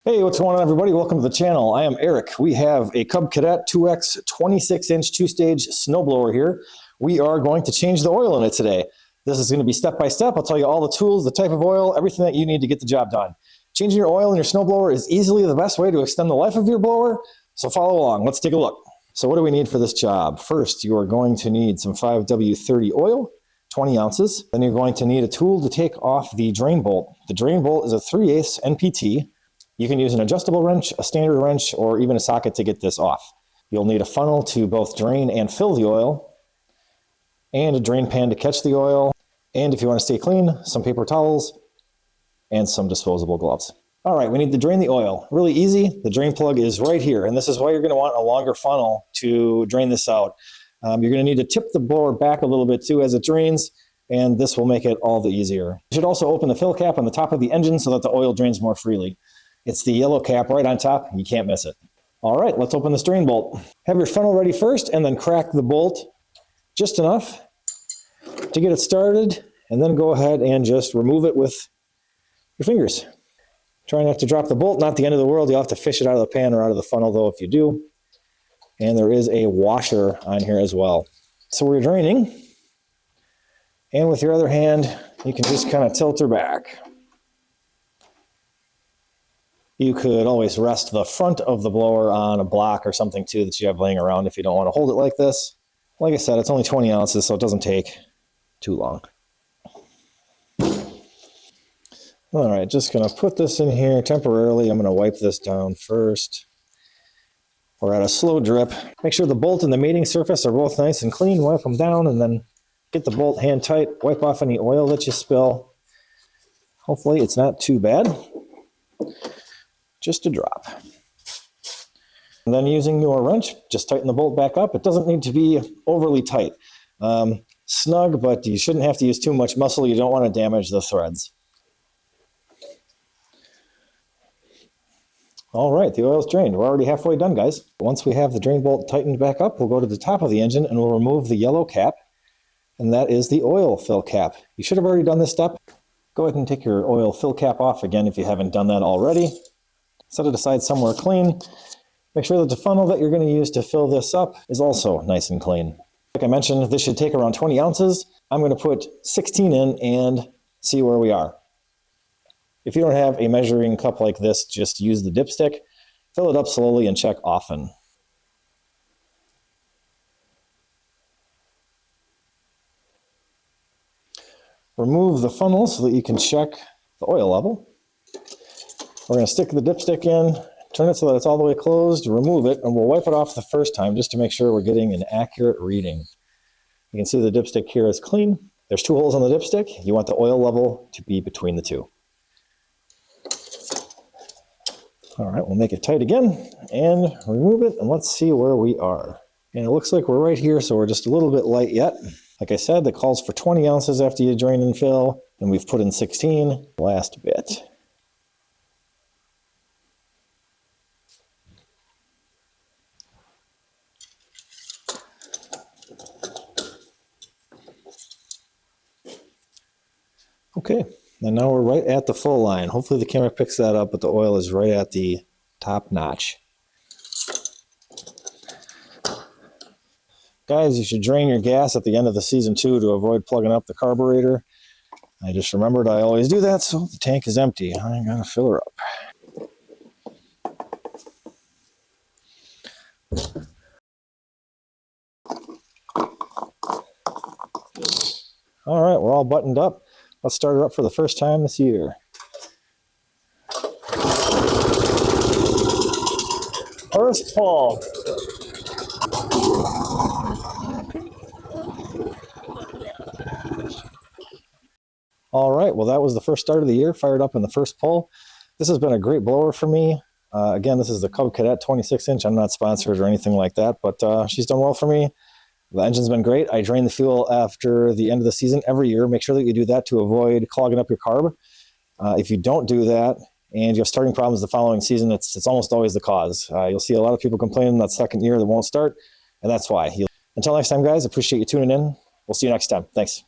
Hey, what's going on, everybody? Welcome to the channel. I am Eric. We have a Cub Cadet 2X 26-inch two-stage snowblower here. We are going to change the oil in it today. This is going to be step-by-step. I'll tell you all the tools, the type of oil, everything that you need to get the job done. Changing your oil in your snowblower is easily the best way to extend the life of your blower, so follow along. Let's take a look. So what do we need for this job? First, you are going to need some 5W30 oil, 20 ounces. Then you're going to need a tool to take off the drain bolt. The drain bolt is a 3/8 NPT. You can use an adjustable wrench, a standard wrench, or even a socket to get this off. You'll need a funnel to both drain and fill the oil, and a drain pan to catch the oil, and if you want to stay clean, some paper towels, and some disposable gloves. All right, we need to drain the oil. Really easy. The drain plug is right here, and this is why you're going to want a longer funnel to drain this out. You're going to need to tip the blower back a little bit too as it drains, and this will make it all the easier. You should also open the fill cap on the top of the engine so that the oil drains more freely. It's the yellow cap right on top. You can't miss it. All right, let's open this drain bolt. Have your funnel ready first and then crack the bolt just enough to get it started, and then go ahead and just remove it with your fingers. Try not to drop the bolt, not the end of the world. You'll have to fish it out of the pan or out of the funnel though if you do. And there is a washer on here as well. So we're draining, and with your other hand, you can just kind of tilt her back. You could always rest the front of the blower on a block or something too that you have laying around if you don't want to hold it like this. Like I said, it's only 20 ounces, so it doesn't take too long. All right, just gonna put this in here temporarily. I'm gonna wipe this down first. We're at a slow drip. Make sure the bolt and the mating surface are both nice and clean. Wipe them down and then get the bolt hand tight. Wipe off any oil that you spill. Hopefully it's not too bad. Just a drop. And then using your wrench, just tighten the bolt back up. It doesn't need to be overly tight. Snug, but you shouldn't have to use too much muscle. You don't want to damage the threads. All right, the oil's drained. We're already halfway done, guys. Once we have the drain bolt tightened back up, we'll go to the top of the engine and we'll remove the yellow cap, and that is the oil fill cap. You should have already done this step. Go ahead and take your oil fill cap off again if you haven't done that already. Set it aside somewhere clean. Make sure that the funnel that you're going to use to fill this up is also nice and clean. Like I mentioned, this should take around 20 ounces. I'm going to put 16 in and see where we are. If you don't have a measuring cup like this, just use the dipstick. Fill it up slowly and check often. Remove the funnel so that you can check the oil level. We're going to stick the dipstick in, turn it so that it's all the way closed, remove it, and we'll wipe it off the first time just to make sure we're getting an accurate reading. You can see the dipstick here is clean. There's 2 holes on the dipstick. You want the oil level to be between the 2. All right, we'll make it tight again and remove it, and let's see where we are. And it looks like we're right here, so we're just a little bit light yet. Like I said, that calls for 20 ounces after you drain and fill, and we've put in 16. Last bit. Okay, and now we're right at the full line. Hopefully the camera picks that up, but the oil is right at the top notch. Guys, you should drain your gas at the end of the season too to avoid plugging up the carburetor. I just remembered I always do that, so the tank is empty. I gotta fill her up. All right, we're all buttoned up. Let's start her up for the first time this year. First pull. All right, well, that was the first start of the year, fired up in the first pull. This has been a great blower for me. Again, this is the Cub Cadet 26-inch. I'm not sponsored or anything like that, but she's done well for me. The engine's been great. I drain the fuel after the end of the season every year. Make sure that you do that to avoid clogging up your carb. If you don't do that and you have starting problems the following season, it's almost always the cause. You'll see a lot of people complaining that second year that won't start, and that's why. Until next time, guys, appreciate you tuning in. We'll see you next time. Thanks.